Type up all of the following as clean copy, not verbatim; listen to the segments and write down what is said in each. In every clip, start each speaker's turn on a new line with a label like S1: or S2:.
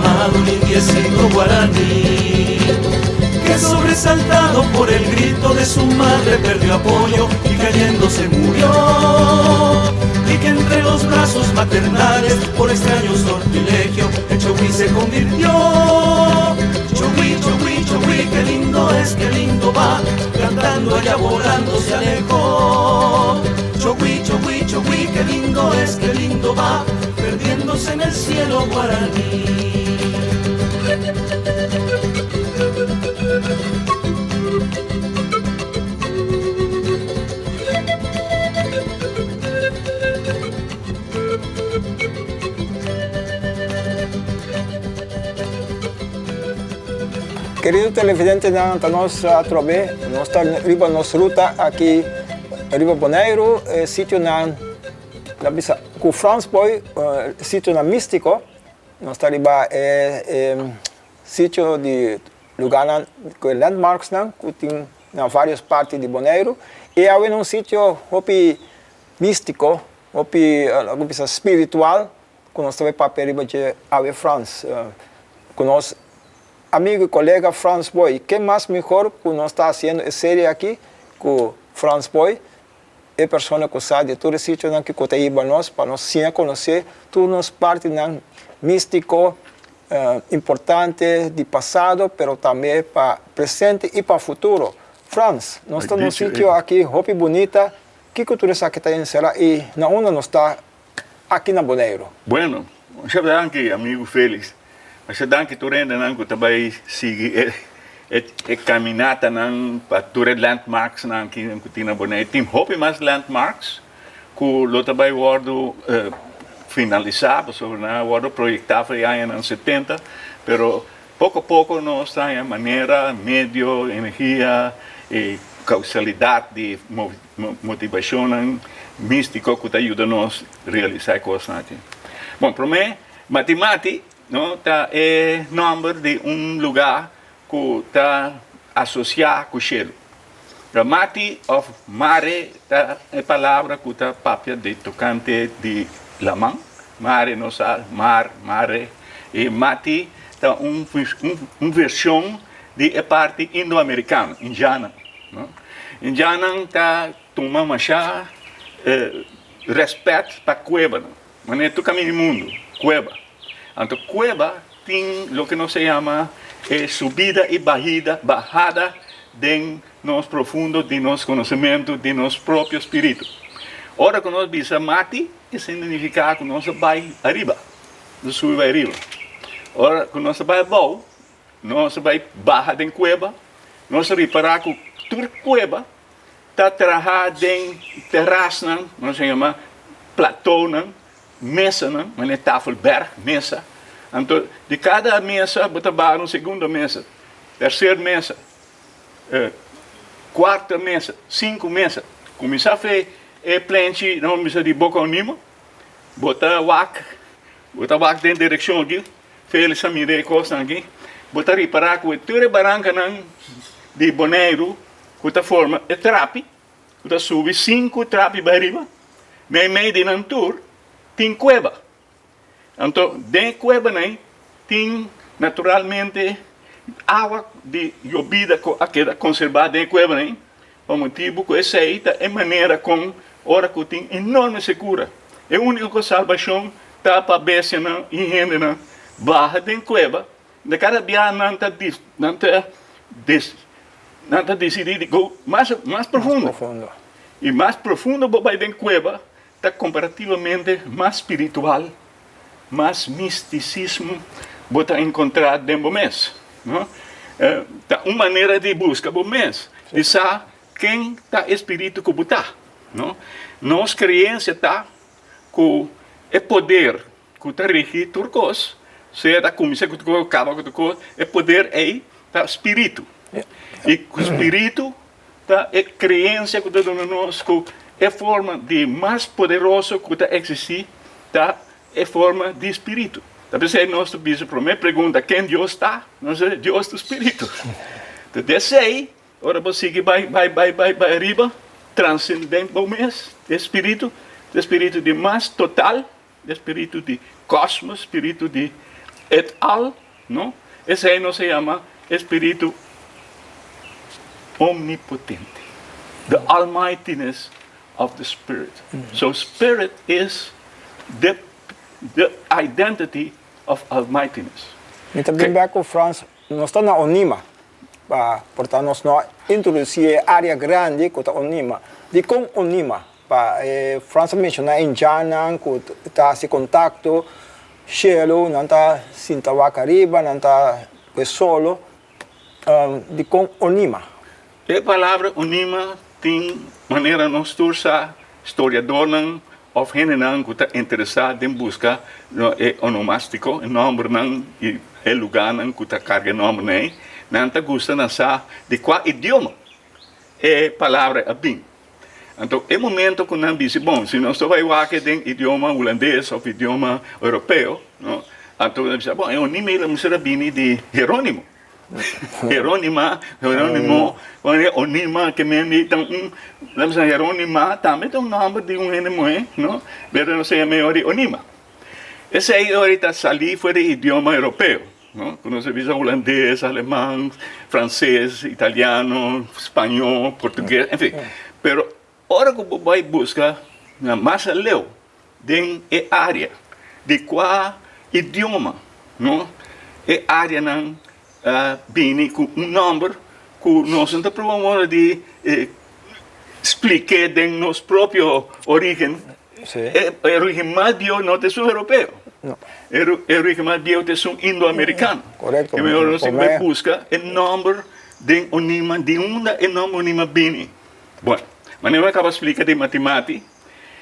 S1: amado limpiecito guaraní, que sobresaltado por el grito de su madre perdió apoyo y cayendo se murió, y que entre los brazos maternales por extraño sortilegio el Chogui se convirtió. Chogui, Chogui, Chogui, qué lindo es, qué lindo va, cantando allá volando se alejó. Chogui, Chogui, Chogui, qué lindo es, qué lindo va, perdiéndose en el cielo guaraní.
S2: Querido televidente, nós através nossa riba nossa ruta aqui riba Bonaire, sítio na bisa com Franz Boy, sítio na Místico, nós riba sítio de lugar com landmarks que tem na várias partes de Bonaire e há um sítio hopi místico, hopi espiritual, que nós também para riba de Ave France, com nós amigo e colega Franz Boy. Que mais melhor que nós está fazendo a série aqui com Franz Boy, é pessoa que sabe de todo o sítio que está aí para nós sim conhecer todas as partes místico importante do passado, mas também para presente e para futuro. Franz, nós estamos num sítio aqui, roupa bonita, que cultura essa que está em Serra e na onde nós está aqui na Bonaire?
S3: Bueno, já aqui, amigo Félix. Mas dan que turenda nan ko tabay sige caminata nan pa tured landmarks nan que tina Bonaire. Tim hopi mas landmarks ku lo tabay wardo finalizado, so na wardo proyectado ya en 70, pero poco a poco no está en manera, medio, energia e causalidade de motivação místico que te ajuda a nos realizar coisas. Bom, para mim, matemática no tá é nome de lugar que está associado com o cielo. Mati of mare tá é palavra que está papia de tocante de lamang, mare no sal, mar, mare e mati tá versão de parte indo-americana, indiana, no? Indiana tá toma machá respeito para cueva, mas é tu caminho do mundo, cueva. Então, cueva tem o que nós chama subida e bajada de nos profundo de nosso conhecimento, de nosso próprio espírito. Ora, quando nós visa mati, isso significa que nós vai arriba, nós subimos arriba. Ora, quando nós vai bom, nós vai baixar de cueva, nós reparar que toda cueva está trabalhada em terraça, nós chama platô, mesa, mas é tafelberg, mesa. Então, de cada mesa, botar uma segunda mesa, terceira mesa, quarta mesa, 5 mesas. Começar a fazer planche, não precisa de boca ao nimo, botar wak dentro da direção aqui, fazer essa mire coisa aqui, botar reparar que toda barranca de Bonaire, que está forma é trape, que está sube 5 trapes para arriba, meio de nantur, tem cueva. Então, dentro da cueva tem naturalmente água de llovida que é conservada dentro da cueva. O motivo que essa é maneira com hora que tem enorme segura. É a única salvação está para a bestia e gente barra dentro da cueva. De cada dia não está decidido ir mais profundo. E mais profundo vai dentro da cueva. Está comparativamente mais espiritual, mais misticismo, você encontrar dentro do mês. Tá uma maneira de busca do mês, de saber quem está espírito que está. Nossa crença está que é poder que está regido turcos, seja como se acaba com é poder aí está espírito. E o espírito está é crença que está dando nós é forma de mais poderoso que está existir, tá? É forma de espírito. Talvez é nosso bispo para mim pergunta quem Deus está, nós é Deus do espírito. Então desce aí, ora você que vai arriba, transcendente do mês, espírito de mais total, espírito de cosmos, espírito de et al, ¿no? Ese no se llama espíritu omnipotente. The almightiness of the Spirit. So Spirit is the identity of almightiness.
S2: E também com França, nós estamos na Onima, portanto nós não introduzimos área grande com a Onima. De com Onima, França menciona em Janan, que está se contato, cielo, não está sinta Wakariba, não está solo, de com Onima.
S3: A palavra Onima tem maneira nós tursa historiador não of gente não que está interessado em buscar o onomástico, o nome não e o lugar não que está carga nome não está gosta de saber de qual idioma é palavra é bem. Então, é momento que não diz, bom, se nós vai aqui em idioma holandês ou idioma europeu, não? Então, diz, bom, é um nível de Jerônimo. Jerônimo, Onima, que me então, Jerônimo também tem um nome de um nome, não? Mas não sei melhor de Onima. Esse aí ahorita sali foi de idioma europeu, não? Quando você visa holandês, alemão, francês, italiano, espanhol, português, enfim. Pero ora que você vai buscar mais além de área de qual idioma, não? É área não bem com um número que nós não precisamos de explicar de nossa própria origem. A origem mais bio não é europeu. A origem mais bio é indo-americano.
S2: Correto.
S3: E melhor nós vai buscar o número de Onima, de onde é o nome Onima bem. Bom, mas eu acabo de explicar de matemática,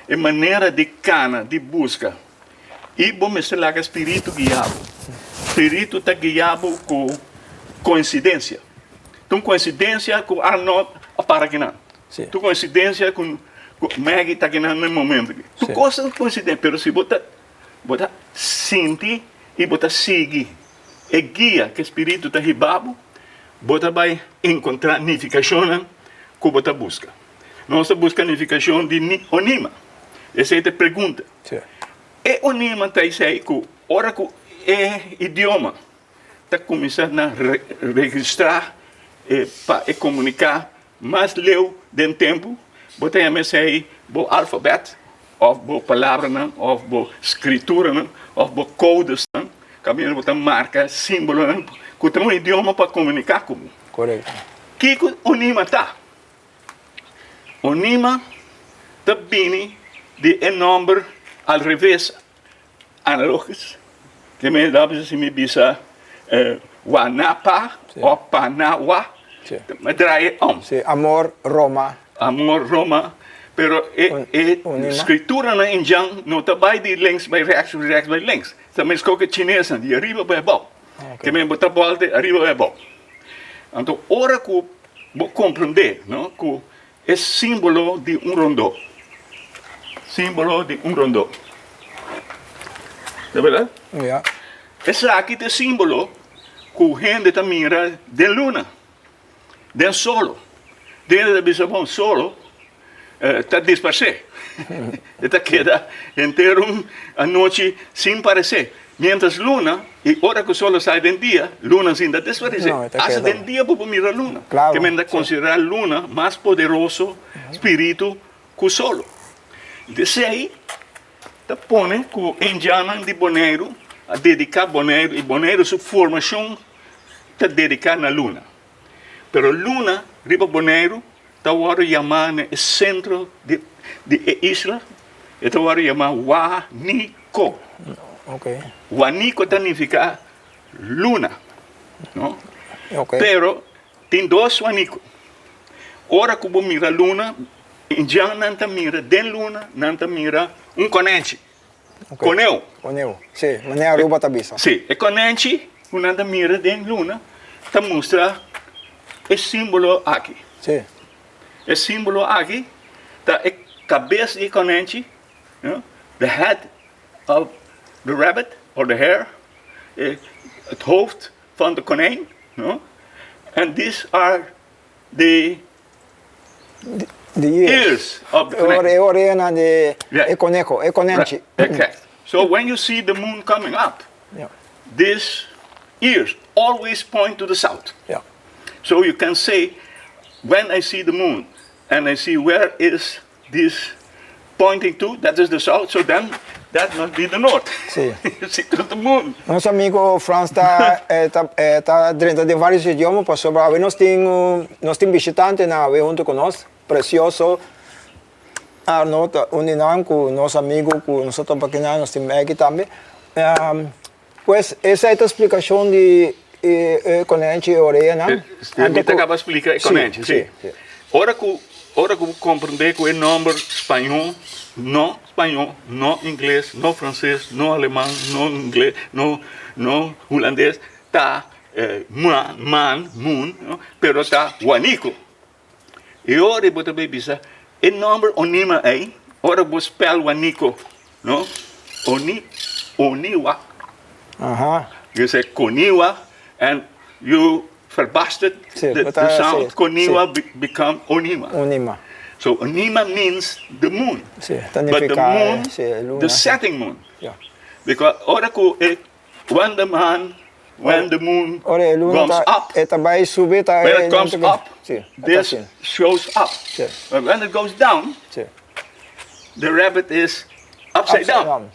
S3: a maneira de cana, de busca. E vamos falar que espírito guiado. Espírito está guiado com coincidência. Então, coincidência com Arnold para aqui não. Tu coincidência com Maggie está aqui no momento. Tu gosta de coincidência, mas se você sente e você segue e guia que o espírito está ribado, você vai encontrar unificação que você busca. Nós buscamos unificação de Onima. Essa é a pergunta. E Onima está aí que ora que é idioma está começando a registrar para comunicar mais leu de tempo, você chama-se aí o alfabeto, ou a palavra, ou a escritura, ou a codes, caminho você marca símbolo, que tem um idioma para comunicar com.
S2: Correto.
S3: Que Onima está? Onima está bem de número ao revés analógicos, que me dá para se me bisa Wanapa ou Panawa, me trai
S2: Amor, Roma.
S3: Amor, Roma, pero a escritura na Indian não está vai de links by rechts, rechts by links. Também escolhe chinesa, de arriba para baixo. Que me botar volta arriba para baixo. Então, ora que vou compreender, não, que é símbolo de rondô. Símbolo de rondô. É verdade?
S2: Yeah.
S3: Esse aqui é símbolo que a gente está mirando da luna, do solo. Dentro da visão solo, está dispersado. Está queda inteiro a noite sem parecer. Mientras luna, e hora que o sol sai de dia, luna ainda desaparece. Hasta de dia para mirar a luna.
S2: Claro,
S3: que me da considerar a luna mais poderoso espírito que o sol. Desse aí, está pondo que o indiano de Bonaire, a dedicar Bonaire, e Bonaire sua formação está dedicada na luna. Pero luna, riba Bonaire, está agora chamando o centro de isla, está agora chamando Huánuco.
S2: Okay.
S3: Huánuco significa luna, não?
S2: Okay.
S3: Pero tem dois Huánuco. Ora que você mira a luna, indiano não mira de luna, não mira conente.
S2: Okay.
S3: Coneu.
S2: Sim, mas nem a Aruba está bisa.
S3: Sim, e conente, não mira de luna, está mostra o símbolo aqui.
S2: Sim.
S3: O símbolo aqui está a cabeça de conente, the head of the rabbit or the hare, het hoofd van de konijn, and these are the ears of the konijn.
S2: É a orelha de coneco, é conente.
S3: Exact. So when you see the moon coming up, these ears always point to the south.
S2: Yeah.
S3: So you can say, when I see the moon, and I see where is this pointing to, that is the south, so then that must be the north.
S2: Sim.
S3: You see to the moon.
S2: Nosso amigo Franz está dentro de vários idiomas, pastor Bravo. Nós temos visitante na junto conosco, precioso. Arnold, uninam com nosso amigo, com nós estamos aqui, nós temos aqui também. Pues essa é a explicação de conente e orelha, não?
S3: Eu acabo de explicar conente, sim. Ora que compreender que o nome espanhol, não inglês, não francês, não alemão, não inglês, não holandês, tá moon, pero tá wanico. E ora eu também bisa, o nome onima aí, ora vou spell wanico, não? Oniwa. You say koniwa, and you verbastard the sound. Koniwa become onima.
S2: Onima.
S3: So onima means the moon.
S2: But
S3: the moon, the setting moon.
S2: Yeah.
S3: Because when the moon comes up, when it comes up, this shows up. But when it goes down, the rabbit is upside down.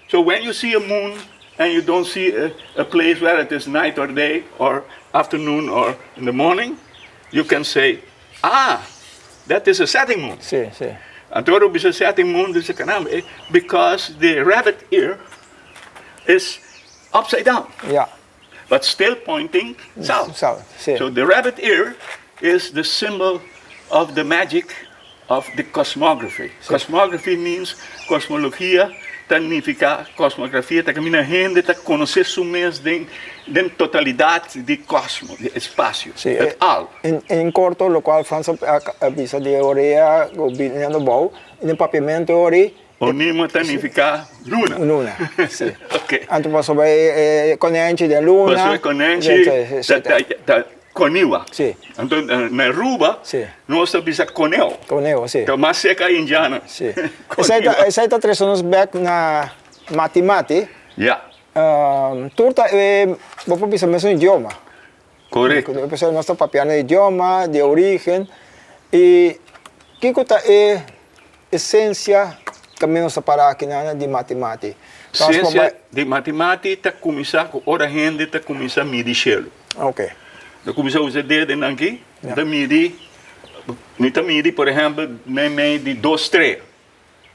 S3: So when you see a moon and you don't see a place where it is night or day or afternoon or in the morning, you can say, that is a setting moon. And what is a setting moon? Because the rabbit ear is upside down.
S2: Yeah.
S3: But still pointing south. So the rabbit ear is the symbol of the magic of the cosmography. Cosmography means cosmologia, significa cosmografia, tá caminha gente tá conhecer sumes den totalidade de cosmos, de espaço, de algo.
S2: Em corto, lo qual França avisa de orelha, o bom, no papiamento ori.
S3: Onima significa luna.
S2: Luna, sim.
S3: Ok.
S2: Então, posso ver conente de luna.
S3: Posso ver conente da coniwa.
S2: Sim.
S3: Então, na Aruba, nós temos coneo.
S2: Coneo, sim.
S3: Que é uma seca indiana.
S2: Sim. Essa está trazendo back na matemática.
S3: Yeah.
S2: Turta, vou pensar mesmo idioma.
S3: Correto.
S2: Eu penso nós estamos papiando idioma, de origem. E que é essência que nós para aqui de matemática?
S3: Ciência de matemática começa com a gente está começando a medir gelo.
S2: Ok.
S3: Então começa a usar dedo aqui, então medir, por exemplo, de 2, 3.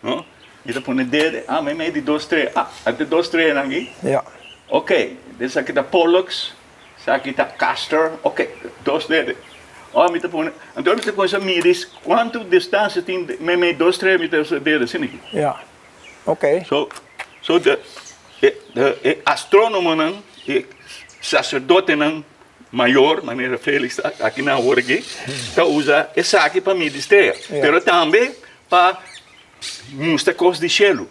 S3: Não? Então põe o dedo, de 2, 3. Até 2, 3 aqui.
S2: Yeah.
S3: Ok. Desse aqui está Pollux, esse aqui está Castor. Ok. 2 dedos. Então você põe a medir quanto distância tem, 2, 3, o dedo assim aqui.
S2: Yeah. Ok.
S3: So the astrônomo não, sacerdote não, maior, maneira Félix aqui na hora aqui, então usa essa aqui para medir estrela, mas também para mostrar coisas de gelo.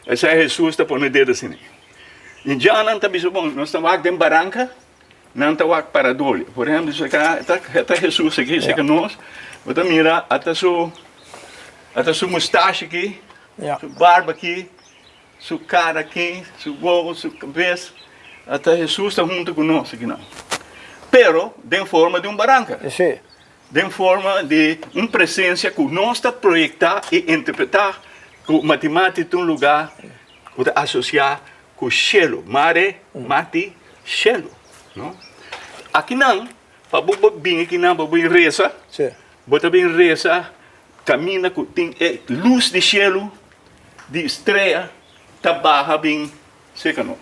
S3: Essa é Jesus está pondo o dedo assim. E já não está bem bom, nós estamos aqui em Barranca, não estamos aqui para Dolha. Por exemplo, está Jesus aqui, isso aqui nós, vamos mirar até sua mustache aqui, sua barba aqui, sua cara aqui, seu bobo, sua cabeça. Até Jesus está junto conosco aqui não. Pero, de forma de barranca.
S2: Sim.
S3: De forma de uma presença que nós está projetar e interpretar com matemática de lugar que associar com cielo, mare, mati, cielo, não? Aqui não, para vir aqui não, para vir reza, bota bem reza, caminha com tem luz de cielo, de estrela, tá barra bem, seca não.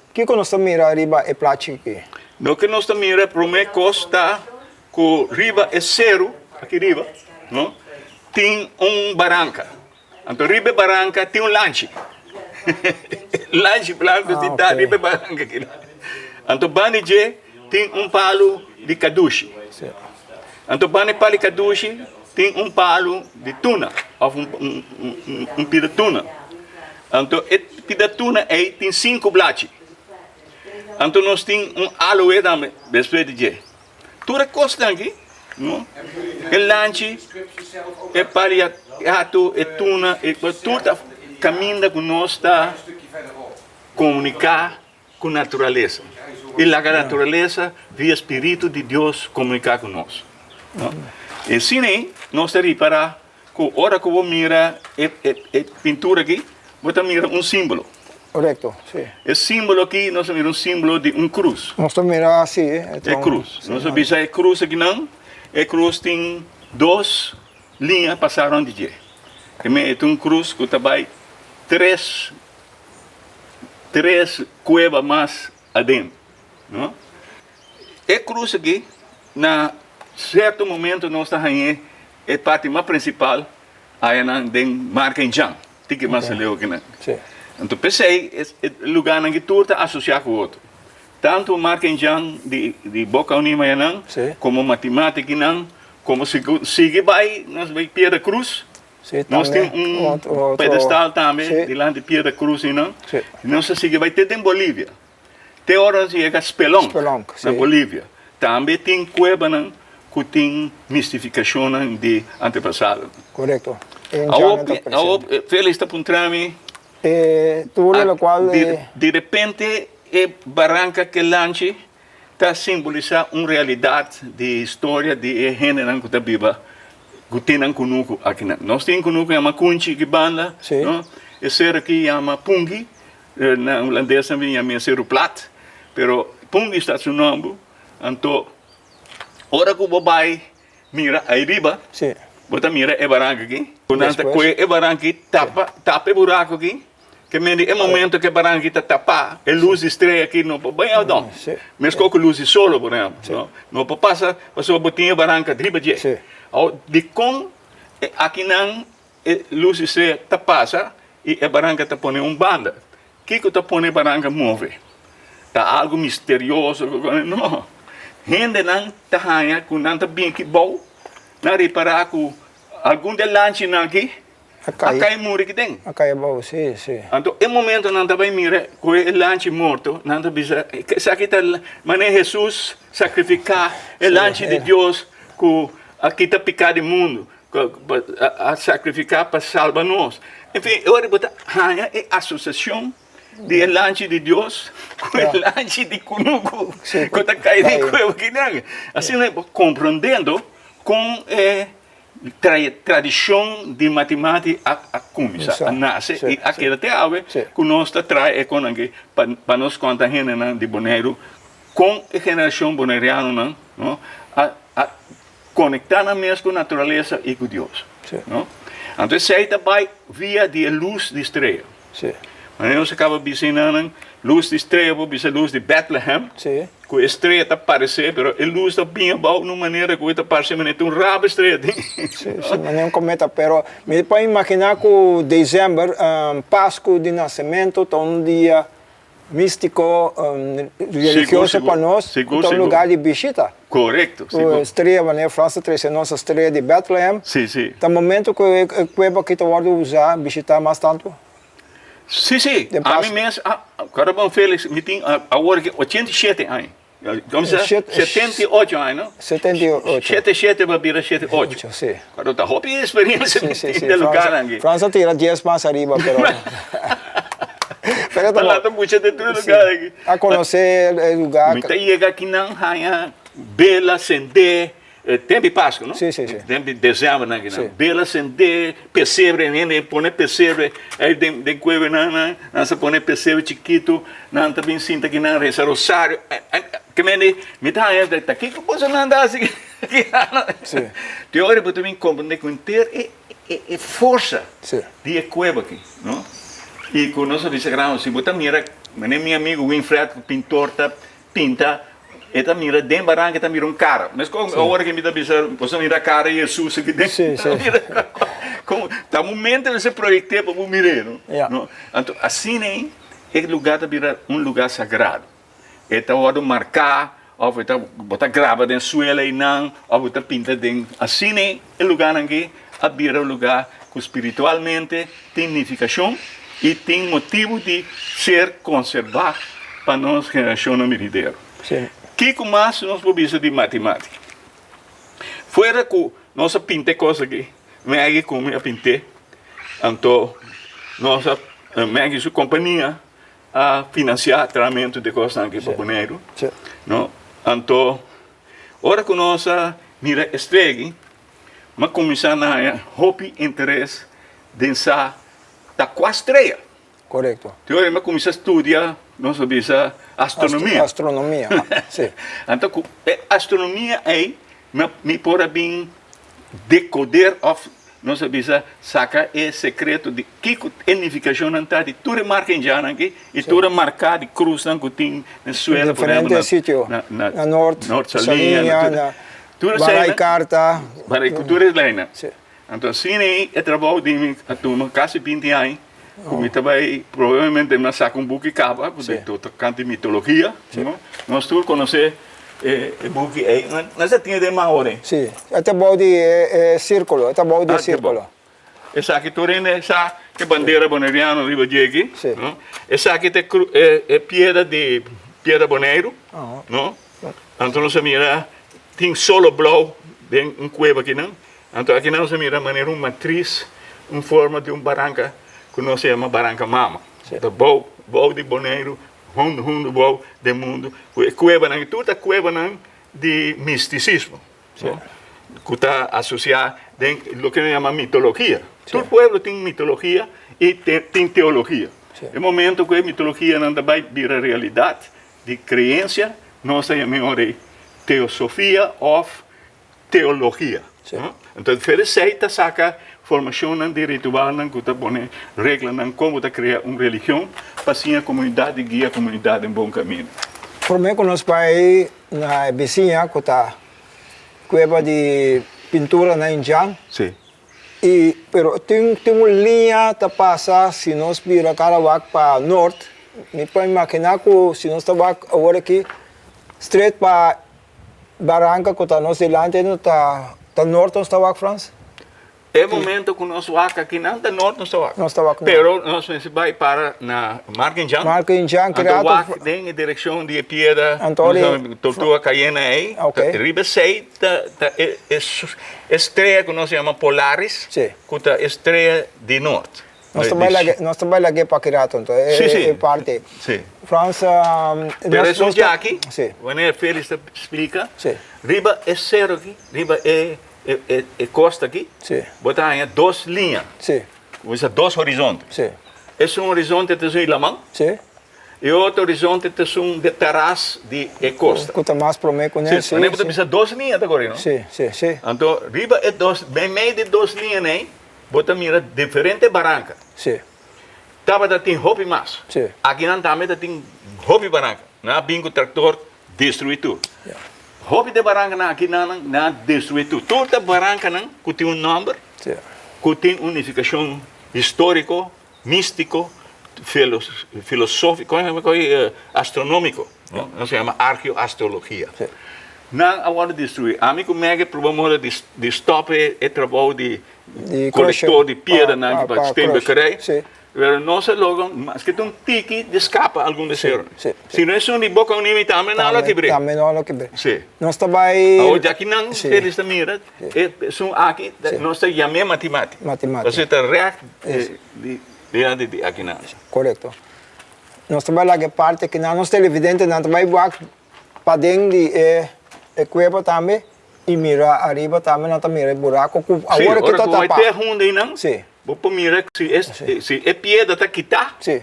S2: O que nós estamos mirando arriba é plástico aqui?
S3: No que nós estamos mirando, primeiro costa, que riba é zero, aqui riba, não? Tem barranca. Então, riba barranca tem lanche. Lanche branco, está riba barranca aqui. Então, banije tem palo de caduche. Então, palo de caduche tem palo de tuna, ou pida tuna. Então, pida tuna aí tem 5 blates. Então nós temos aloe também, depois de dia. Tudo costa aqui, não? É lanche, é pariato, é tuna, é tudo caminha com nós está comunicar com a natureza. E a natureza, via Espírito de Deus, comunicar conosco. E assim, nós temos que reparar que a hora que eu miro a pintura aqui, eu miro um símbolo.
S2: Correcto, sim.
S3: Esse símbolo aqui, nós vemos um símbolo de uma cruz.
S2: Nós miramos assim,
S3: É cruz. Nós vemos a cruz aqui não. A cruz tem duas linhas passaram de dia. É uma cruz que também três cuevas mais adentro. Não? A cruz aqui, na certo momento, nós estamos aí, a parte mais principal, aí tem marca em Jan. Tem que mais ler aqui.
S2: Sim.
S3: Então, pensei, o lugar em que tudo está associado com o outro. Tanto marca em Jan de Boca Unima, como matemática, como sigue vai, nós vamos Pedra Cruz. Sim, nós temos pedestal também, diante de Pedra Cruz, não?
S2: Sim.
S3: Nós sigue vai ter em Bolívia. Tem horas chega Spelonk, na Bolívia. Também tem cueva, que tem mistificação de antepassado.
S2: Correto.
S3: Feliz está apontando-me. De repente, a barranca que lanche está simbolizando uma realidade de história de gênero que está viva. Que tem conosco aqui. Nós temos conosco uma cunchi que banda. Esse aqui é uma pungi. Na holandesa também é uma cero plat. Pero pungi está seu nome. Então, hora que o babai mira aí riba, você mira a barranca aqui. Quando a barranca tapa o buraco aqui. Que é o momento que a barranca está tapada, a luz estreia aqui não pode bem não. Mas com a luz de sol, por exemplo, não pode passar, você botar a barranca de riba de. De com aqui não a luz estreia está passa e a barranca está pondo banda. O que está pondo a barranca move? Está algo misterioso, não. Gente não está ganha com nada bem que bom, não reparar com algum de lanche não aqui. Acai muri que tem.
S2: Acai bom, sim.
S3: Então, em momento não também mira com o lanche morto, não também se aqui está, mas Jesus sacrificar o lanche de Deus que aqui está picado do mundo, a sacrificar para salvar nós. Enfim, eu vou botar a associação de lanche de Deus com o lanche de Kunuku, que está caído com aqui não. Assim, compreendendo com tradição de matemática a começar a nascer e aquela te ave que nós traz para nós contar gente de Bonaire com a geração bonairiana não a conectar na mesma com a natureza e com Deus não então sei também via de luz de estrela mas nós acaba dizendo luz de estrela vou dizer luz de Bethlehem que a estrela está aparecendo, mas a luz está bem abaixo de uma maneira que está parecendo um rabo estrela.
S2: Sim, não é um cometa, mas me pode imaginar que dezembro, Páscoa de nascimento, está um dia místico, religioso para nós, está um lugar de visita.
S3: Correto.
S2: A estrela, né, França 13, nossa estrela de Bethlehem.
S3: Sim.
S2: Está um momento que a cueva que está pode usar, visitar mais tanto.
S3: Sim. A mim mesmo, caramba, Félix, me tem agora 87 anos. Vamos dizer, 78 anos, não?
S2: 78.
S3: 77 para virar 78.
S2: Sim.
S3: Quando está hobby experiência
S2: de
S3: lugar aqui.
S2: França tira 10 mais arriba,
S3: pero lá está muito de todo lugar aqui.
S2: A conhecer o lugar.
S3: Então chega aqui não, há bela acender. Tempo de Páscoa, não?
S2: Sim.
S3: Tempo de dezembro, não? Bela acender, pesebre, né? Põe pesebre, aí de cueva, não se põe pesebre chiquito, não também sinta que não reza rosário. Que me dá essa, aqui que você não anda assim.
S2: Sim.
S3: Teoria, eu também compreendo que ter é força de cueva aqui, não? E com nosso vice-grão, se você mira, meu amigo Winfred, pintor, pinta. Eta mira dentro barranca tá mira cara, mas com a hora que me dá bizarro, você mira cara e Jesus aqui dentro.
S2: Sim.
S3: Com tá momento você projetei para o mirar, não? Então assim nem é lugar tá virar lugar sagrado. Eta hora marcar, ou você botar grava dentro suela e não, ou você pinta dentro. Assim nem é lugar aqui a virar lugar que espiritualmente tem significação e tem motivo de ser conservado para nós geração merideira.
S2: Sim.
S3: Que mais nós podemos de matemática? Fora que nós pintamos coisas aqui, me como eu pintei, então nossa sua companhia a financiar tratamento de costa aqui para Bonaire.
S2: Sim.
S3: No? Então, ora que nós mira estregue, mas começar a hobby interesse dessa da quastreia.
S2: Correto.
S3: Teoria, mas começar a estudar, nós sabemos astronomia.
S2: Astronomia, sim.
S3: Então, astronomia é, me pode bem decoder of, nós sabemos sacar o secreto de que unificação não está de toda marca indiana aqui e toda marca de cruz que tem na Suécia, por exemplo,
S2: diferentes sítios, na Norte, Salinha, na Baraicarta.
S3: Baraicultura é lena.
S2: Sim.
S3: Então, assim, é trabalho de mim, a turma, quase 20 anos, como também, provavelmente, nós saca buque capa, porque todo canto de mitologia, nós todos conhecemos o buque, nós já tínhamos de Maori.
S2: Sim, até bom de círculo, até bom de círculo.
S3: Essa aqui, torrendo, essa que bandeira boneriana, riba de aqui.
S2: Sim.
S3: Essa aqui é piedra boneiro, não? Então, nós mira, tem solo blau, tem cueva aqui, não? Então, aqui nós mira maneira uma matriz, uma forma de barranca, que nós chamamos barranca mama. Então, bom de boneiro, hundo bom de mundo. Cueva, toda a cueva de misticismo. Que está associada com o que chama mitologia. Todo pueblo tem mitologia e tem teologia. No momento que a mitologia não vai virar realidade de crença, nós chamamos de teosofia ou teologia. Então, felicita saca formação de ritual, que está pondo regras, como está criar uma religião, para a comunidade guia a comunidade em bom caminho.
S2: Por mim, nós vai na vizinha, que está cueva de pintura na Índia.
S3: Sim.
S2: Pero tem uma linha que passa, se nós vira Carawak para norte, me pode imaginar que se nós estamos agora aqui, straight para Barranca, que está nós delante, está norte, nós estamos França?
S3: É o momento que nós vamos aqui, não está norte, nós estamos.
S2: Nós estamos aqui.
S3: Pero nós vai para na Marquinjan.
S2: Marquinjan,
S3: criado. Então, tem a direção de piedra, tortuga caiena aí. Riba sei, estrela que nós chamamos Polaris, que é a estrela de norte.
S2: Nós trabalhamos aqui para Kirato, então é parte.
S3: Sim.
S2: França...
S3: Pero isso já aqui, quando a Félix explica, riba é zero aqui, riba é costa aqui, botar aí 2 linhas, ou seja, 2 horizontes. Esse horizonte é um Ilamã, e outro horizonte é um de terraço de costa.
S2: Custa mais para mim conhecer.
S3: Mas precisa 2 linhas agora, não?
S2: Sim.
S3: Então, riba é bem meio de 2 linhas, né? Bota mira diferente barranca. Tava tem hobby mais. Aqui não também tem hobby barranca. Na bingo tractor destruir tudo. Hobby de barranca aqui não destruir tudo. Toda barranca não que tem um número, que tem unificação histórico, místico, filosófico, astronômico. Não se chama arqueoastrologia. Não agora destruir. A mim como é que provavelmente de stop é trabalho de coletor de pedra na que tem bequerei. Nós logo, mas que tem um tique de escapa algum de ser. Se não é só de boca unida também não lo quebre.
S2: Também não lo quebre.
S3: Sim.
S2: Nós também.
S3: Hoje aqui não eles também são aqui nós chamamos matemática. Você está react de aqui não.
S2: Correto. Nós também lá que parte que não televidente não também vai para dentro de cueva também e mira arriba também não também mira buraco.
S3: Agora que está tapado. Vai ter ruim não? Sim. Vou mirar se é pedra está quitar.
S2: Sim.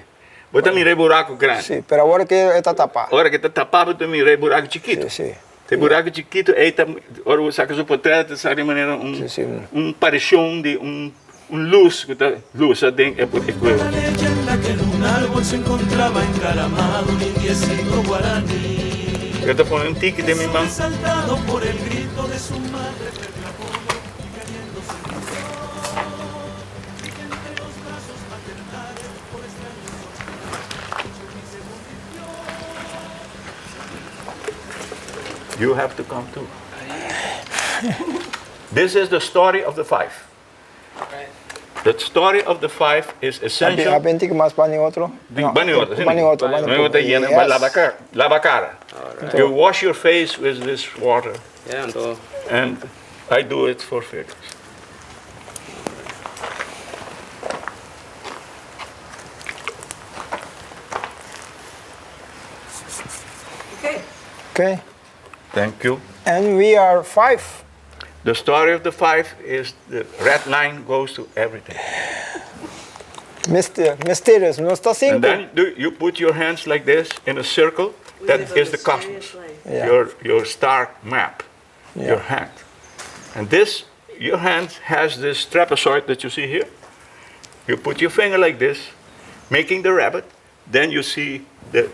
S3: Vou mirar buraco grande.
S2: Sim, mas agora que está tapado.
S3: Agora que está tapado, vou mirar buraco chiquito.
S2: Sim.
S3: Tem buraco chiquito, aí tá, agora saca o portrait, sabe de maneira paixão de luz que está luz dentro é
S1: La leyenda que en un árbol se encontraba encaramado un indiecito guaraní.
S3: Eu estou falando um tique de minha mão.
S1: Saltado por el grito de su madre, perdió apoyo y cayéndose murió. Y que entre los brazos maternales por extraños y se convirtió.
S3: You have to come too. This is the story of the 5. The story of the 5 is essential.
S2: Apenas que mais para outro.
S3: Bani outro. Lava cara. You wash your face with this water. And I do it for Felix.
S2: Okay.
S3: Thank you.
S2: And we are 5.
S3: The story of the 5 is the red line goes to everything.
S2: Mysterious. No está 5.
S3: And then you put your hands like this in a circle. That is the cosmos.
S2: Yeah.
S3: Your star map.
S2: Yeah.
S3: Your hand. And this, your hand has this trapezoid that you see here. You put your finger like this, making the rabbit. Then you see the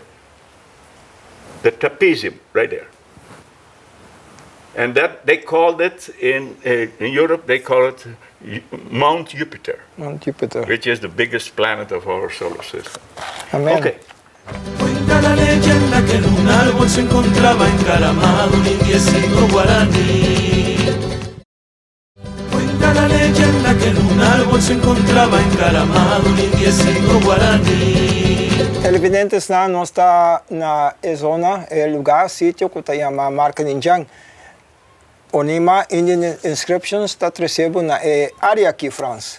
S3: trapezium right there. And that they called it in Europe. They call it Mount Jupiter.
S2: Mount Jupiter.
S3: Which is the biggest planet of our solar system.
S2: Amen.
S3: Okay.
S1: Cuenta la leyenda que en un árbol se encontraba encaramado un indiecito guaraní. Cuenta la leyenda que en un árbol se encontrava encaramado un indiecito guaraní.
S2: El evidente está não está na zona, lugar, sítio que se chama Marca Ninjang. Onima Indian inscriptions está recebo na área aqui, França.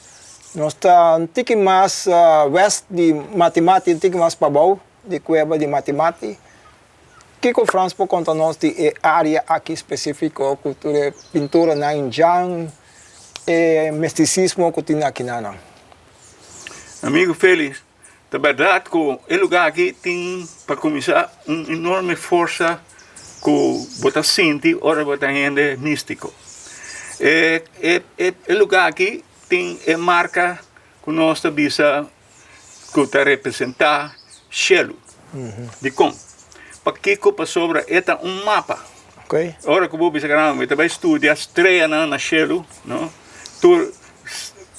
S2: Nós está um tique mais west de Matimati, um tique mais para baixo de Cueva de Matimati. Que o França por conta nós de área aqui específica, cultura, pintura na Ninjang, misticismo que tem aqui na.
S3: Amigo Félix, na verdade, o lugar aqui tem, para começar, uma enorme força que você sente, ora você é místico. O lugar aqui tem a marca que nós visa que está representar cielo, de como. Para que para sobre é um mapa.
S2: Okay.
S3: Ora que você vai estudar estreia na cielo, não? Tu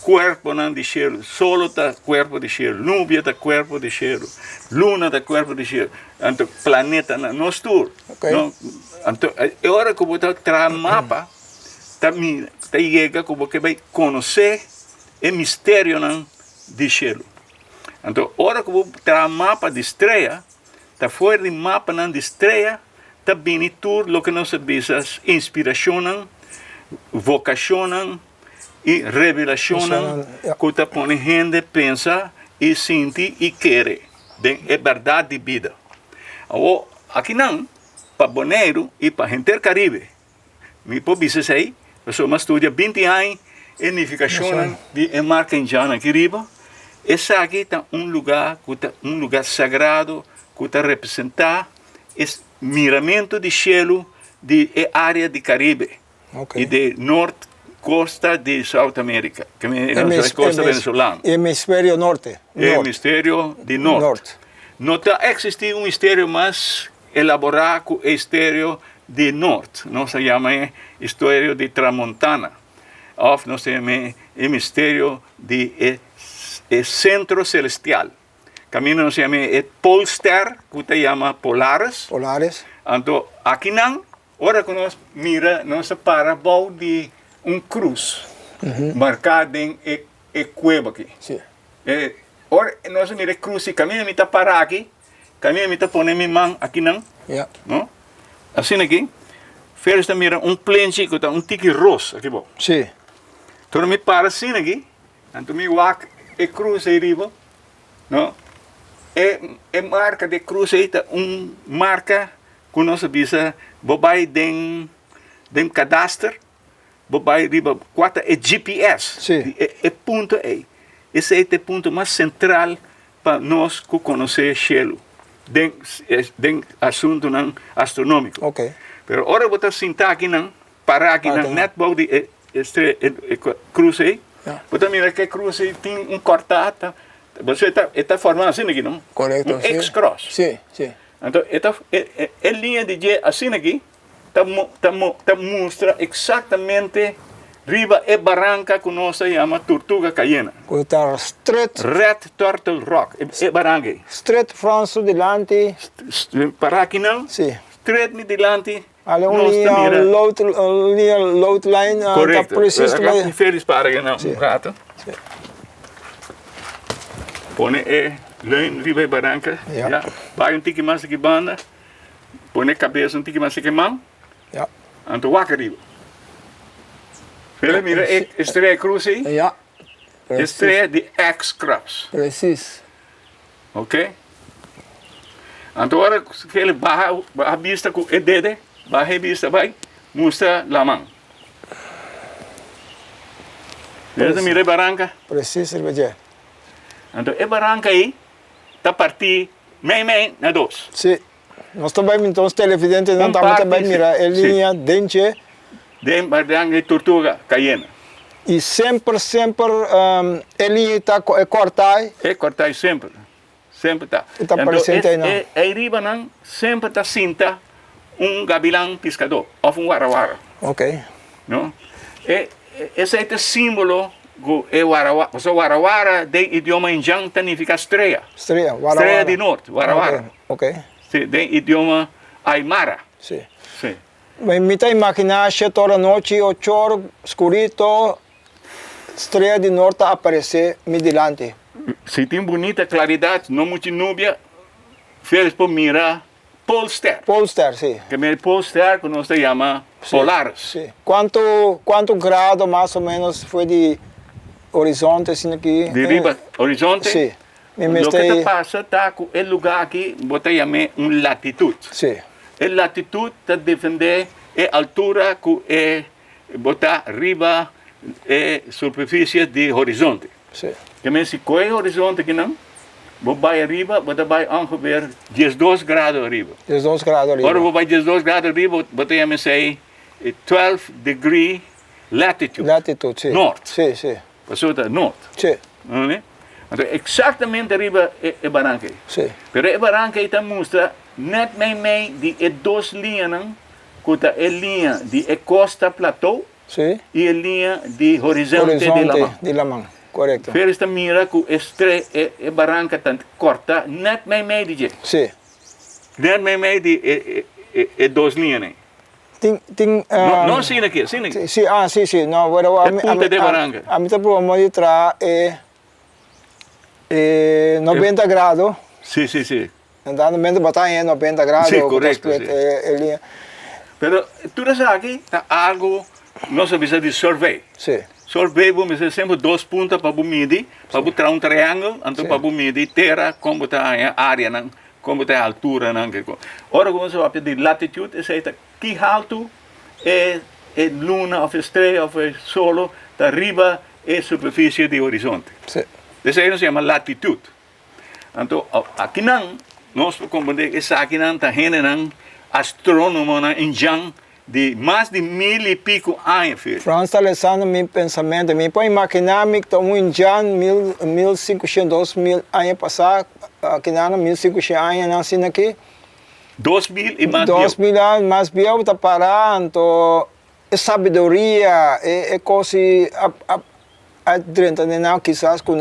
S3: corpo de cielo, solo está corpo de cielo, nubia está corpo de cielo, luna está corpo de cielo, então planeta nós tudo.
S2: Okay.
S3: Então, a hora que você traz mapa, tá chega que você vai conhecer o mistério de cielo. Então, a hora que você traz mapa de estrela, tá fora de mapa de estrela, tá vindo tudo o que nós sabemos, inspiração, vocação e revelação, que tá põe gente pensa e sente e quer, é verdade de vida. Aqui não, para Bonaire e para gente do Caribe, me pode dizer aí, eu sou uma estudia 20 anos, unificação de marca indiana aqui riba. Esse aqui está um lugar sagrado, que está representar esse miramento de cielo de área de Caribe e de norte costa de South América, que é costa venezolana.
S2: Hemisfério norte.
S3: Hemisfério de norte. Não está existindo um mistério mais elaborado que o mistério de norte. Nós chamamos mistério de Tramontana. Ou nós chamamos mistério de centro celestial. Caminho nós chamamos Polster, que se chama Polaris.
S2: Polaris.
S3: Então, aqui não, ora que nós mira, nós para de cruz, marcado em cueva aqui.
S2: Sim.
S3: Ora, nós mira cruz e caminho me tá parar aqui, caminho me tá poner minha mão aqui não, não? Assim aqui, Félix tá mira plenche que tá tique rosa aqui bom.
S2: Sim.
S3: Então me para assim aqui, então me walk cruz aí riba, não? Marca de cruz aí tá marca que nós avisa, bobai den cadastro. Bobai riba 4 é GPS.
S2: Sim.
S3: É ponto aí. Esse é o ponto mais central para nós que conhecer o cielo. Den assunto astronômico.
S2: Ok.
S3: Pero ora você sentar aqui parar aqui net bom de cruz aí. Você mira que cruz aí tem cortado. Você está formando assim aqui, não?
S2: Correto.
S3: X-cross.
S2: Sim, sim.
S3: Então, é linha de J assim aqui. Mostra exatamente riba e barranca que nós chamamos Tortuga Cayena.
S2: Está straight.
S3: Red Turtle Rock, é barranca.
S2: Straight France delante.
S3: Para aqui não?
S2: Sim.
S3: Straight ni delante.
S2: Olha, linha load line.
S3: Correto.
S2: Preciso.
S3: Feliz para aqui não, rato. Põe lane riba e barranca. Vai tique mais aqui banda. Põe cabeça tique mais aqui mão.
S2: Ja.
S3: Então, wakker riba. Filha, mira, estreia cruz aí.
S2: Ja.
S3: Estreia de X-cross.
S2: Precies.
S3: Ok? Agora, ele baja a vista com o dedo, baja a vista, vai, mostra a mão. Veja, mira a barranca.
S2: Preciso, Silveira.
S3: Então, a barranca aí, está partindo meio na dois.
S2: Sim. Nós também, então, os televidentes não também mirar a linha dente.
S3: De barranca de tortuga caindo.
S2: E sempre, a linha está cortada.
S3: É cortar sempre. Sempre está.
S2: Está presente aí, não?
S3: Aí riba, não, sempre está cinta gavilão pescador, ou warawara.
S2: Ok.
S3: Não? Esse é o símbolo do warawara. Porque warawara, de idioma indiano, significa estrela.
S2: Estrela, warawara.
S3: Estrela do norte, warawara.
S2: Ok.
S3: Sim, de idioma aymara.
S2: Sim.
S3: Sim.
S2: Me está imaginando 7 horas da noite, 8 horas, escurito, estrela do norte aparecer me delante.
S3: Se tem bonita claridade, não muito nuvem, feliz por mirar Polster.
S2: Polster, sim.
S3: Que é Polster, que nós chamamos polares.
S2: Sim. Quanto grado mais ou menos foi de horizonte assim aqui?
S3: De riba, horizonte?
S2: Sim.
S3: O que passa está com o lugar aqui, bota chamar latitude.
S2: Sim.
S3: A latitude está defender a altura que é botar riba a superfície de horizonte.
S2: Sim.
S3: Que se coi horizonte que não, vou vai arriba, você vai ongeveer 12 graus arriba.
S2: 12 graus arriba.
S3: Agora vou vai 12 graus arriba, você chama se 12 degree latitude.
S2: Latitude, sim.
S3: Norte.
S2: Sim, sim.
S3: Passou da norte.
S2: Sim.
S3: Não é? Então, exatamente arriba é barranca.
S2: Sim.
S3: Pero a barranca está mostra net meio de duas linhas, não? Que a linha de costa plateau
S2: Sim.
S3: e a linha de horizonte
S2: de Lamang. Correto.
S3: Pero esta mira que a barranca tanto corta net meio de jeito.
S2: Sim.
S3: Net meio de duas linhas, né?
S2: Tem
S3: não sim aqui, sim aqui.
S2: Sim, sim. Não, agora
S3: punta de barranca.
S2: A mim está provando de trás é 90 graus.
S3: Sim, sim, sim.
S2: Andando mesmo batalha 90 graus.
S3: Sim, correto.
S2: Sim.
S3: Pero tu sabes aqui, tá algo nós precisamos de survey.
S2: Sim.
S3: Survey, vamos fazer sempre 2 pontos para medir, para botar triângulo, então para medir terra, como está a área, como está a altura. Agora, vamos falar de latitude, é que alto é luna, ou estrela, ou solo, está arriba é superfície de horizonte.
S2: Sim.
S3: Isso aí se chama latitude. Então, aqui nós compreendemos que essa aqui está gente astrônomo indiano de mais de 1000 e pico anos.
S2: Franz está lançando meu pensamento. Me pode imaginar que um indiano 1500, 2000 anos passado, aqui não, 1500 anos nascendo aqui.
S3: 2000 e mais
S2: 2000 anos, mais bem está parando. É sabedoria, é coisa dentro de nós, quizás com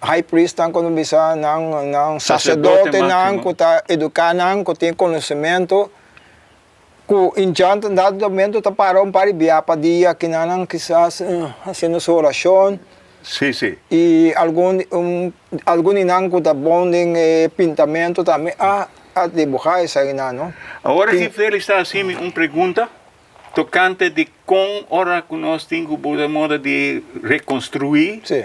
S2: high priest, quando bisa não sacerdote, não que está educando, que tem conhecimento. Que em diante dado momento está parando para para dia que não quizás fazendo sua oração.
S3: Sim, sim.
S2: E algum não que está bom em pintamento também a dibujar isso aí não.
S3: Agora se ele está assim uma pergunta tocante de como hora que nós temos o modo de reconstruir.
S2: Sim.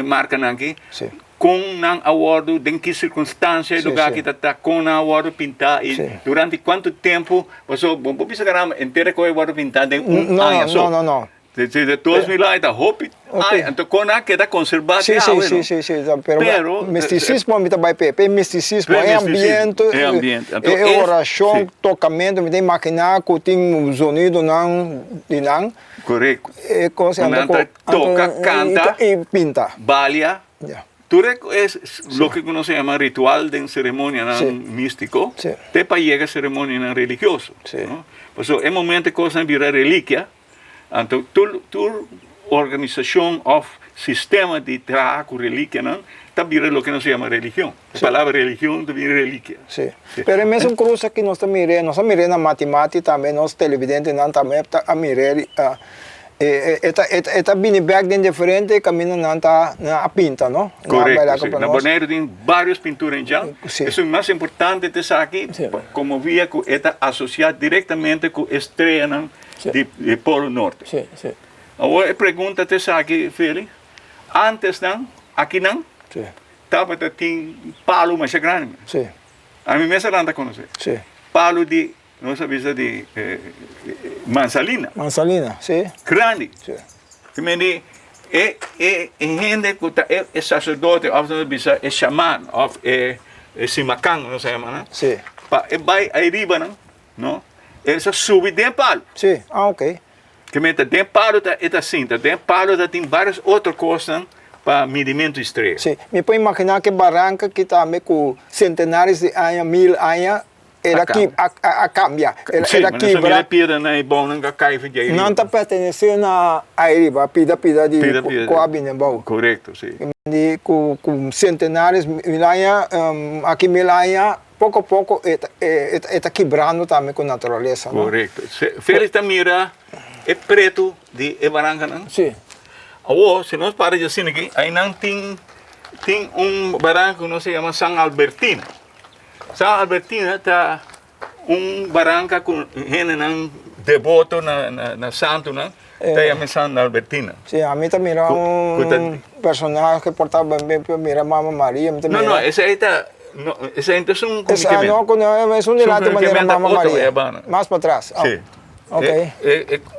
S3: Marca aqui.
S2: Sim.
S3: Com não acordo, em que circunstâncias, lugar que está com não acordo pintar e durante quanto tempo, você não precisa ganhar inteira com o acordo pintar em ano só.
S2: Não.
S3: De 2000 anos está roupa, então com não queda conservado.
S2: Sim. Pero misticismo me também pepe, misticismo é ambiente, é oração, tocamento, me tem imaginar que tem um sonido não.
S3: Correto.
S2: É coisa
S3: toca, canta
S2: e pinta.
S3: Balia. Tudo é o que nós chamamos ritual de cerimônia místico, até para chegar a cerimônia religiosa. Então, é momento que coisa vira relíquia, então, toda organização ou sistema de trabalho com relíquia, está virando o que nós chamamos religião. A palavra religião está virando relíquia.
S2: Sim. Mas a mesma coisa que nós estamos mirando na matemática também, nós televidentes também estamos mirando. Está bem bem diferente, caminho não está na pinta, não?
S3: Correto. Na Bonaire tem várias pinturas em Jan. Isso é mais importante de aqui, como via que está associado diretamente com a estrela de Polo Norte.
S2: Sim.
S3: Agora, a pergunta te aqui, Feli, antes não, aqui não, estava tem palo mais grande.
S2: Sim,
S3: A mim mesmo anda conhecer.
S2: sim.
S3: Palo de, não sabia de mansalina.
S2: Mansalina, sim.
S3: Grande.
S2: Sim.
S3: Que me diz, gente que é sacerdote, ou é xamã, ou é simacang, não sei como, né?
S2: Sim.
S3: Vai aí riba, não? Ele só sube dentro do palo.
S2: Sim, ok.
S3: Que me dentro do palo está assim, dentro do palo tem várias outras coisas para medimento estreito.
S2: Sim. Me pode imaginar que barranca que também com centenares de anos, 1000 anos, era aqui a cambiar.
S3: Sim,
S2: Era
S3: mas
S2: aqui,
S3: não se pira, não é bom, não cai de aí.
S2: não está pertencendo a Airiba, pida de Coabinebau.
S3: Correto, sim.
S2: Com centenares, 1000 anos, aqui 1000 anos, pouco a pouco, está quebrando também com a natureza.
S3: Correto. Feliz da mira é preto de barranca, não?
S2: Sim.
S3: Ou, se nós paramos assim aqui, aí não tem barranco que não se chama San Albertina. San Albertina está barranca com gente não devoto na santo, não? Está chamado San Albertina.
S2: Sim, a mim também era personagem que portava bem para mira Mama Maria.
S3: Não, esse aí está... Esse aí é um
S2: comitimento. Não, é um de lá de maneira Mama Maria. Mais para trás.
S3: Sim.
S2: Ok.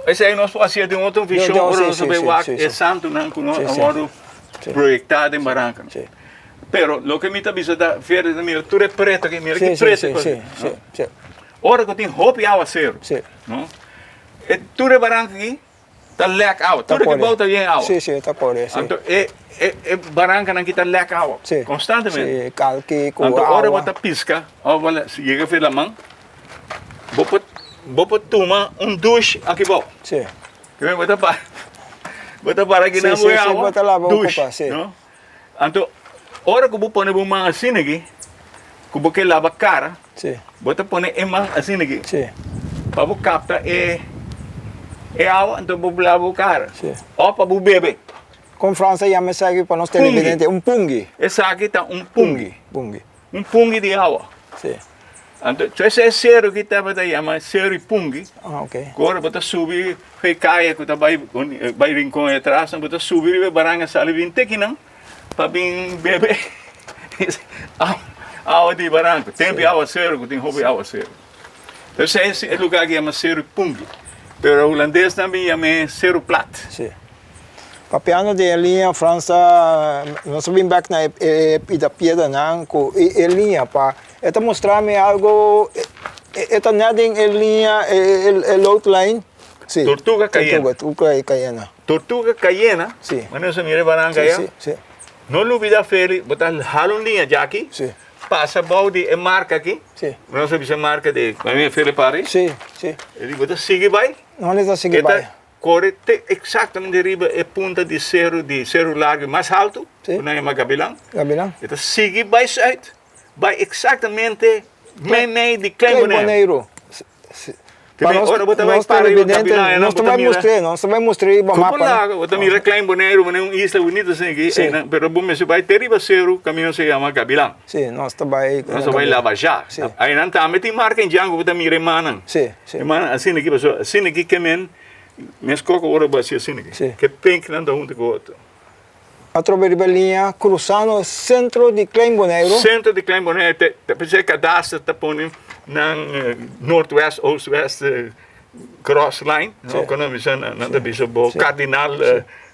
S3: Esse aí nós fazíamos de outra visão, agora nós sabemos que é santo, não? Agora projetado em barranca.
S2: Sim.
S3: Pero lo que me está dizendo da feira da mira, tudo é preto aqui, mira que preto.
S2: Sim.
S3: Ora que tem roupa e água zero.
S2: Sim.
S3: Não? E tudo é barranca aqui, está leque água. Tudo que volta vem água.
S2: Sim, está por aí.
S3: Então, é barranca aqui está leque água. Constantemente.
S2: Sim, calque com
S3: água.
S2: Agora
S3: você pisca, se chega a ver a mão, vou tomar duche aqui bom.
S2: Sim.
S3: Que vem botar para aqui na água.
S2: Bota lá, vou
S3: duche. Então, ora que eu vou pôr uma mão assim aqui, que eu vou lavar a cara, vou pôr uma mão assim aqui, para eu captar água, então vou lavar a cara, ou para eu beber.
S2: Com França, chama isso aqui para nós televidentes, pungi.
S3: Esse aqui está pungi.
S2: Pungi.
S3: Pungi de água.
S2: Sim.
S3: Então, esse é cero que estava daí, chama cero e pungi.
S2: Ok.
S3: Agora, vou subir, foi caia, que vai rincão atrás, vou subir e baranga sali vim aqui não. Para vir beber água de barranco. Tem água zero, tem roupa água zero. Então, esse é o lugar que chama Cerro Pungi. Mas o holandês também chama Cerro Plat.
S2: Sim. Papiano de linha França, nós vimos back na Itapieda, não, com linha para, eta mostrar-me algo, eta nada em linha, outline. Sim.
S3: Tortuga caiena. Tortuga caiena.
S2: Sim.
S3: Mas não se mira barranca aí.
S2: Sim.
S3: Não olvida feri, botar halon linha já aqui.
S2: Sim.
S3: Passa balde e marca aqui.
S2: Sim.
S3: Não sabe se marca de, a minha feri pare.
S2: Sim.
S3: Ele bota sigue vai.
S2: Não ele sigue vai.
S3: Corre exatamente riba é ponta de cerro largo mais alto.
S2: Sim.
S3: Não é mais Gabilão.
S2: Então
S3: sigue vai site. Vai exatamente meio de Clemboneiro.
S2: Para nós televidentes, nós vai mostrar o mapa.
S3: Eu também reclamo Boneiro, mas é uma isla bonita assim aqui. Mas bom, se vai ter riba zero, o caminho se chama Gabilão.
S2: Sim, nós também.
S3: Nós vai lá já. Aí não está, mas tem marca em Django, eu também remanan.
S2: Sim.
S3: Assim aqui, pessoal, assim aqui que minhas cocas agora vai ser assim aqui. Que penque não dá um com o outro.
S2: A Troberbelinha, cruzando o centro de Clemboneiro.
S3: Centro de Clemboneiro, você cadastra, está pondo na Northwest, Oast-West Cross Line, quando nós dizemos cardinal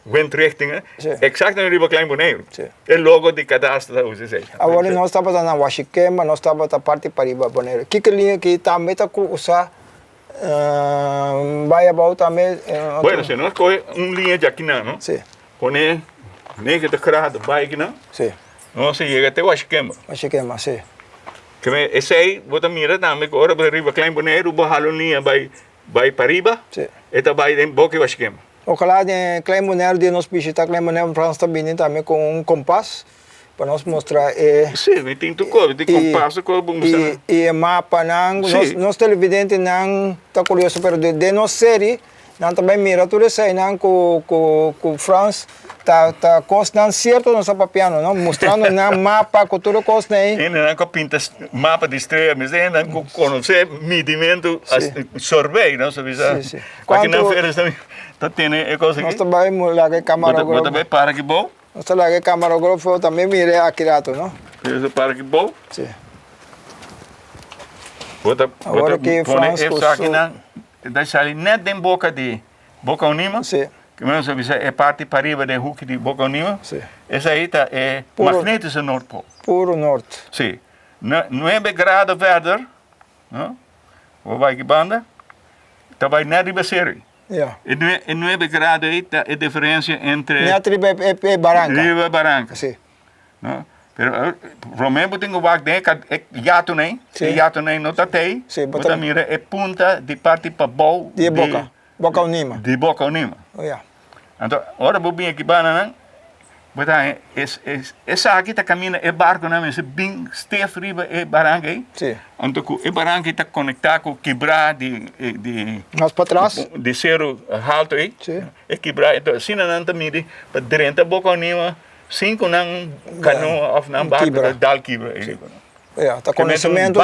S3: windrichting, exatamente riba Clemboneiro. É logo de cadastro da UCC.
S2: Agora nós estamos na Huachiquema, nós estamos na parte para riba Boneiro. Que linha que também está cruzando, vai abaixo também.
S3: Bueno, se nós coge linha de aqui não?
S2: Sim.
S3: Pone nega de crado, vai aqui não?
S2: Sim.
S3: Não se chega até Huachiquema.
S2: Huachiquema, sim.
S3: Esse aí, você mira também, agora para riba Clemboneiro, vai a linha, vai para riba, e vai em boca e Huachiquema.
S2: Ojalá de Clemboneiro, de nós visitar Clemboneiro, França também também com compasso, para nós mostrar.
S3: Sim, tem tudo coisa, tem compasso,
S2: e mapa, nós televidentes não está curioso, mas de nós série, não também mira tudo isso aí, não com França. Tá constando certo nosso papiano, não? Mostrando na mapa com tudo costa aí.
S3: Ainda não pinta mapa de estrela, mas ainda não conhece medimento, sorvete, não sabe?
S2: Sim.
S3: Aqui na feira também tá tendo é coisa aqui.
S2: Nós também lá que câmera agora.
S3: Também para aqui bom.
S2: Nossa lá que camarógrafo também mira aqui rato, não?
S3: Esse para que bom.
S2: Sim.
S3: Agora
S2: que França
S3: aqui na deixa ali net em boca Unima.
S2: Sim.
S3: Que mesmo se é parte para riba de Hulk de Boca Unima.
S2: Sim.
S3: Essa aí tá é magnético Noordpool.
S2: Puro norte.
S3: Sim. 9 graus verder, não? Ou vai que banda? Tá vai na riba série.
S2: Yeah.
S3: E 9 graus aí tá a diferença entre
S2: Minha tribo é Barranca.
S3: riba e Barranca.
S2: Sim.
S3: Não? Pero Romeu tem o back de jato nem,
S2: Sim.
S3: jato nem não tá tei.
S2: Sim,
S3: bota mira é punta de parte para bol
S2: De Boca. Boca Unima.
S3: De Boca Unima.
S2: Oh, yeah.
S3: Então, ora bobinha aqui bana, bota essa aqui tá caminha é barco não, esse bem stef riba é Barranca aí.
S2: Sim.
S3: Então, é Barranca está conectado com quebrar de
S2: Mais para trás?
S3: de zero alto aí.
S2: Sim.
S3: É quebrar, então, assim não tá mira para dentro Boca Unima. 5 nang canoa of nang barco
S2: Quebra.
S3: dal quebra.
S2: Tá conhecimento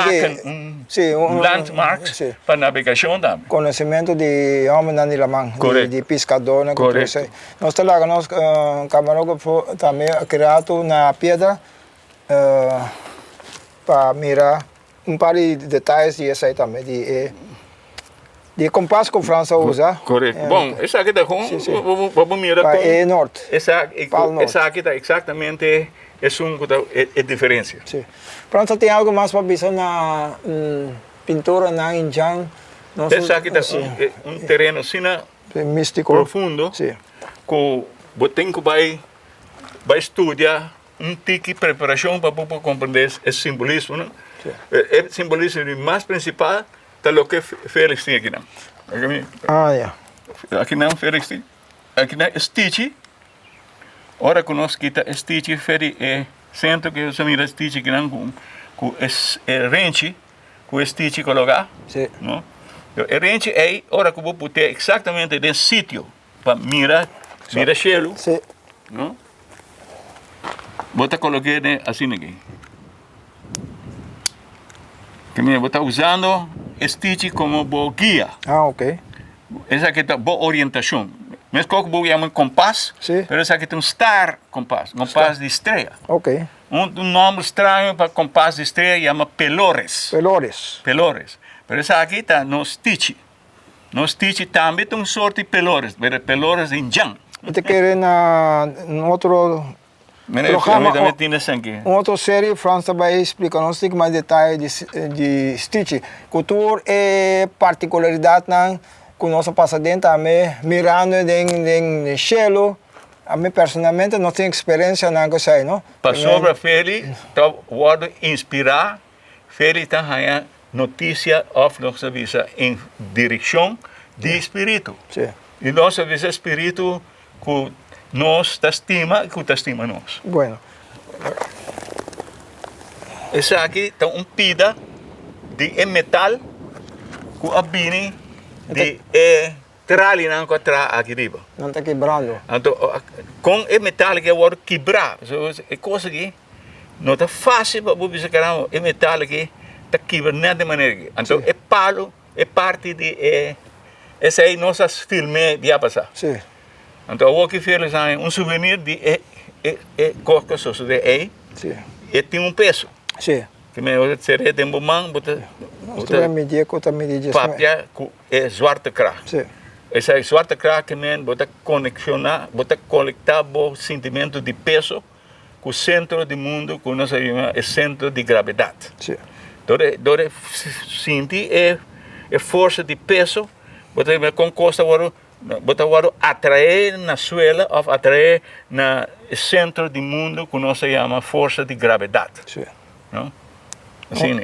S2: de
S3: landmarks
S2: sim.
S3: para navegação também.
S2: Conhecimento de homem na Nilamang, de pescador, né?
S3: Correto.
S2: Nós lá, nós camarógrafo também criado na pedra para mirar par de detalhes e essa aí também de compasso que a França usa.
S3: Correto. Bom, essa aqui está com, vamos mirar com...
S2: É norte.
S3: Essa aqui está exatamente, é diferença.
S2: Sim. França tem algo mais para visar na pintura na Injang.
S3: Essa aqui está terreno assim,
S2: místico.
S3: Profundo.
S2: Sim.
S3: Que você vai estudar tipo de preparação para compreender esse simbolismo. Né? O simbolismo mais principal é o que Félix tem aqui. Aqui não, Félix tem. Aqui não é Stitch. Ora que nós quita Stitch, Félix é centro que você mira Stitch aqui não com range, com Stitch colocar.
S2: Sim.
S3: Não? O range é ora que vou botar exatamente nesse sítio para mirar chelo.
S2: Sim.
S3: Não? Vou colocar assim aqui. Que me vou usando Stitch como guia.
S2: Ok.
S3: Essa aqui é boa orientação. Mesmo que eu chamo compás, mas essa aqui é star compás de estrela.
S2: Ok.
S3: Nome estranho para compás de estrela chama pelores.
S2: Pelores.
S3: Mas essa aqui está no Stitch. No Stitch também tem sorte de pelores, mas pelores em Jan.
S2: Você quer na outro programa, outra série, França vai explicar nós tem mais detalhes de Stitch. Cultura e particularidade com nosso passatempo também, mirando em cielo. A mim personalmente não tenho experiência na coisa, não?
S3: Para sobre Feli, pode inspirar. Feli está ganhando notícia of nossa vida em direção de espírito.
S2: Sim.
S3: E nossa vida espírito que nós estima e que estima nós.
S2: Bueno.
S3: Essa aqui está pida de metal que abine de tralha não contra aqui riba.
S2: Não está quebrando.
S3: Então, com metal que eu vou quebrar, é coisa que não está fácil para você caramba, é metal que está quebrando de maneira. Então, é palo, é parte de essa aí nossas filmes de passar.
S2: Sim.
S3: Então, o que fez é souvenir de qualquer coisa de e tem peso.
S2: Sim.
S3: Que me seria de momento,
S2: bota medir
S3: papia é zwarte kracht.
S2: Sim.
S3: Essa zwarte kracht que me bota conexionar, bota conectar o sentimento de peso com o centro do mundo, que nós chamamos o centro de gravidade.
S2: Sim.
S3: Então, sentir a força de peso, bota com costa bota atrair na suela ou atrair no centro do mundo que nós chamamos força de gravidade.
S2: Sim.
S3: Não? Assim,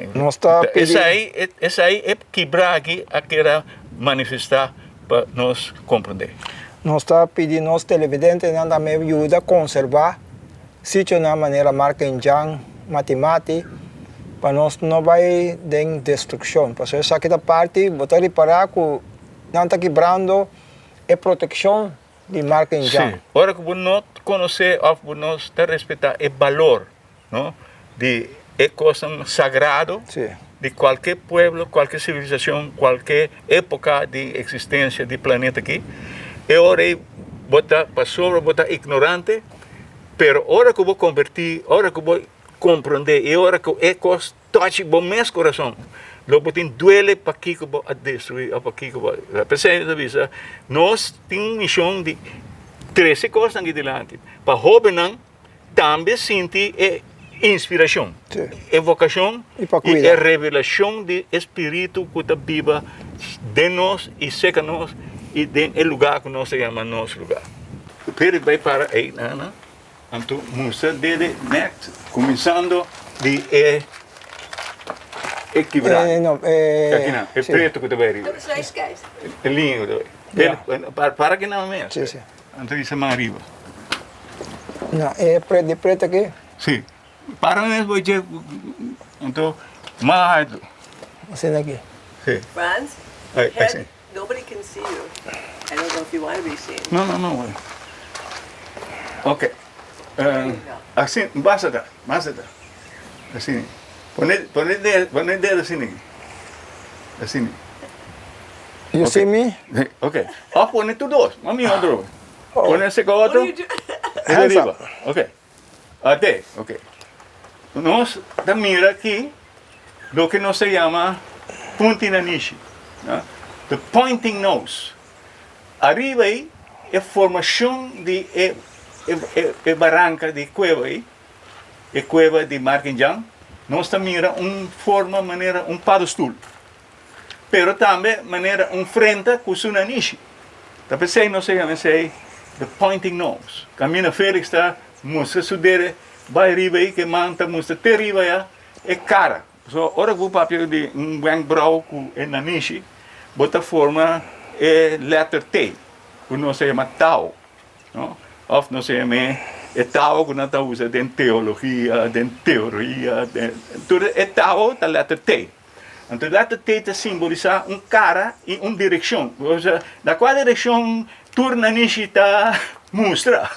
S3: essa aí é quebrar aqui, aquela manifestar para nós compreender.
S2: Nós está pedindo aos televidentes também ajuda a conservar sítio na maneira marca em Jan, matemática, para nós não vai ter destruição. Porque essa aqui da parte, botar reparar que não está quebrando a proteção de marca em Jan.
S3: Sim. Agora que nós conhecer ou nós respeitar o valor, não? De é coisa sagrado de qualquer pueblo, qualquer civilização, qualquer época de existência do planeta aqui. E agora botar para sobre, botar ignorante, Pero ora que vou convertir, ora que vou compreender, e ora que é coisa toque bom meu coração. Logo tem duele para que vou destruir, para que vou. Pensei na visa, nós temos missão de 13 coisas aqui delante. Para jovem também sentir inspiração,
S2: Sim.
S3: evocação
S2: E para
S3: e
S2: cuidar.
S3: a revelação de espírito que está viva de nós e seca nós e de lugar que nós chamamos nosso lugar. Pero vai para aí, né? Então, mostra desde next, começando de equilibrar.
S2: No,
S3: Aqui não, é
S2: sì.
S3: preto que tu vai arriba.
S4: Dat is nice, guys.
S3: É linho que tu vai. Para que não mesmo.
S2: Sì, sì.
S3: Então, isso é mais arriba.
S2: No, di preto aqui.
S3: Sim. Para mesmo, vou dizer. Então, mais alto.
S2: Assim aqui.
S3: Sim.
S4: Franz,
S3: Hey,
S4: head,
S3: assim.
S4: nobody can see you. I don't know if you want to be seen.
S3: Não. Ok. Assim, basta. Assim. Põe o dedo assim. Assim.
S2: You see me?
S3: Ok. Ó, põe tu dois. Mami, outro.
S2: Oh.
S3: Põe esse
S4: What
S3: outro.
S4: are you doing?
S3: Desde
S2: Hands
S3: arriba.
S2: up.
S3: Ok. Até. Ok. Nós da mira aqui do que nós se chama puntina nishi. The pointing nose. Arriba aí é a formação de barranca de cueva aí. É cueva de Marquinjan. Nós da mira forma maneira pedestal. Pero também maneira frente com o nishi. Da pensei nós se chama the pointing nose. Camina Félix está mostra sudere vai arriba aí que manta mostra até arriba aí é cara. So ora que o papel de wenkbrauw com nanishi bota forma letter T. Que nós se chama tau. No? Of nós se chama tau que nós usa em teologia, em teoria, tudo é tau da letter T. Então, a letra T te simboliza cara e direção. Ou seja, da qual direção turna nishi ta mostra.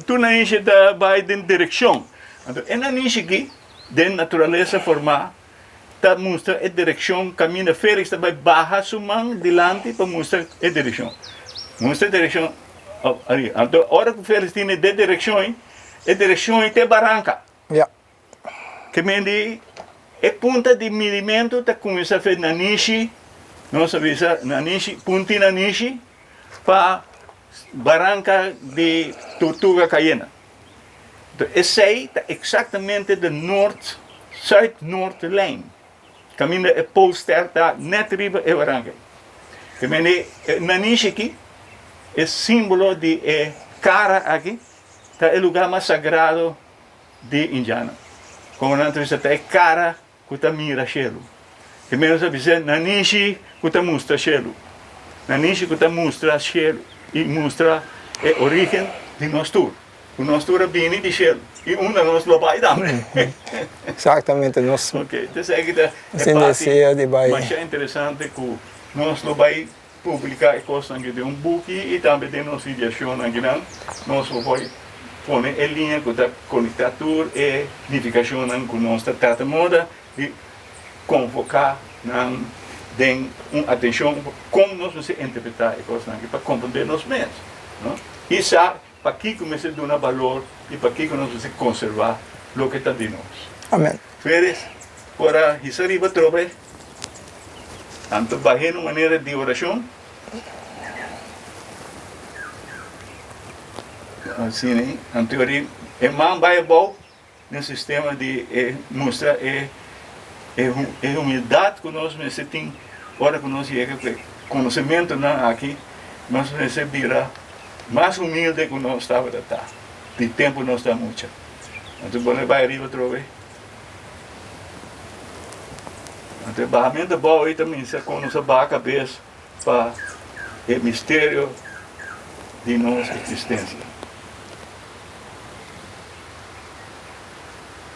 S3: Turna nishi ta vai em direção. Então, é nishi aqui, de natureza formar, ta mostra a direção, caminha Félix, ta vai barra sua mão delante para mostrar a direção. Mostra a direção. Então, a hora que Félix tem de direção, a direção é barranca.
S2: Ja.
S3: Que me diz, é ponta de medimento que começa a fazer na nishi, nós avisa na nishi, ponti na nishi, para barranca de Tortuga Cayena. Então, esse aí está exatamente de zuid-noord lijn. Caminho é polster, está net riba e barranca. Que me diz, na nishi aqui, é símbolo de cara aqui, está o lugar mais sagrado de Indiana. Como na entrevista, é cara que está mira cielo. Que menos avisa, na nishi que está mostra cielo. Na nishi que está mostra cielo. E mostra a origem de nosso tour. O nosso tour viene de cielo. E um de nós lo vai dar.
S2: Exatamente. Nós
S3: Ok, então é que é
S2: Sim, descia de Bahia.
S3: Mas é interessante que nós lo vai publicar coisas de book e também de nossa ideação aqui não. Nós vai pôr em linha com a conectatura e unificação com nossa trata moda e convocar den atenção como nós vamos interpretar as coisas aqui para compreender nós mesmos. E sabe para que começar a dar valor e para que nós vamos conservar o que está de nós.
S2: Amém.
S3: Feres, para isso arriba trobe, tanto baixar uma maneira de oração, assim, né? Em teoria, é mais bom no sistema de mostrar a humildade que nós necessitamos, hora que nós chegamos, conhecimento aqui, nós recebemos mais humilde que nós estávamos a estar. De tempo nós estamos muito. Então, quando vai arriba trobe, então, barramento bom aí também, se quando você baixa a cabeça para o mistério de nossa existência.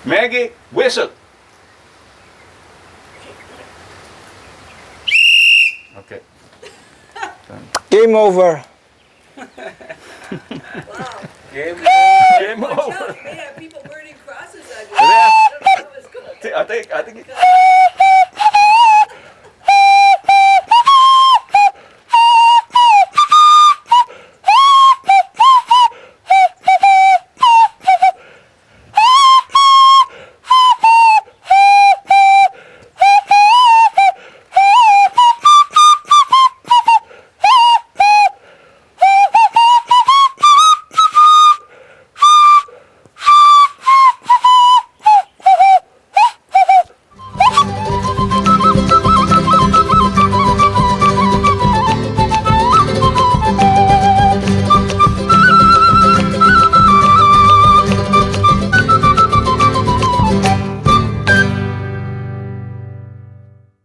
S3: Maggie, whistle! Ok.
S2: Game over.
S3: Game
S4: Watch
S3: over.
S4: out, they have people burning crosses on you. I don't know what's going on.
S3: I think